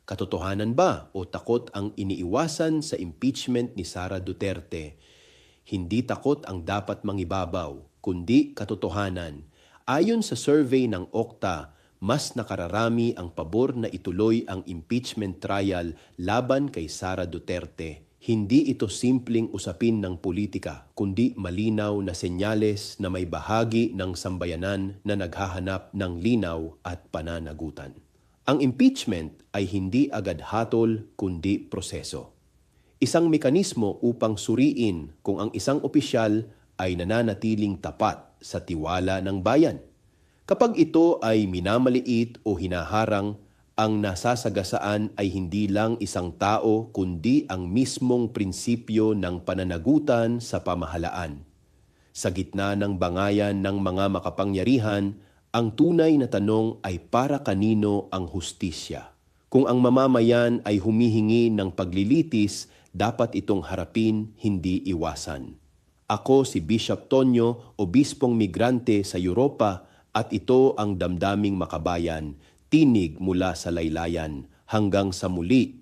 Katotohanan ba o takot ang iniiwasan sa impeachment ni Sara Duterte? Hindi takot ang dapat mangibabaw, kundi katotohanan. Ayon sa survey ng Okta, mas nakararami ang pabor na ituloy ang impeachment trial laban kay Sara Duterte. Hindi ito simpleng usapin ng politika, kundi malinaw na senyales na may bahagi ng sambayanan na naghahanap ng linaw at pananagutan. Ang impeachment ay hindi agad hatol kundi proseso. Isang mekanismo upang suriin kung ang isang opisyal ay nananatiling tapat sa tiwala ng bayan. Kapag ito ay minamaliit o hinaharang, ang nasasagasaan ay hindi lang isang tao kundi ang mismong prinsipyo ng pananagutan sa pamahalaan. Sa gitna ng bangayan ng mga makapangyarihan, ang tunay na tanong ay para kanino ang hustisya. Kung ang mamamayan ay humihingi ng paglilitis, dapat itong harapin, hindi iwasan. Ako si Bishop Tonyo, obispong migrante sa Europa, at ito ang damdaming makabayan, tinig mula sa laylayan. Hanggang sa muli.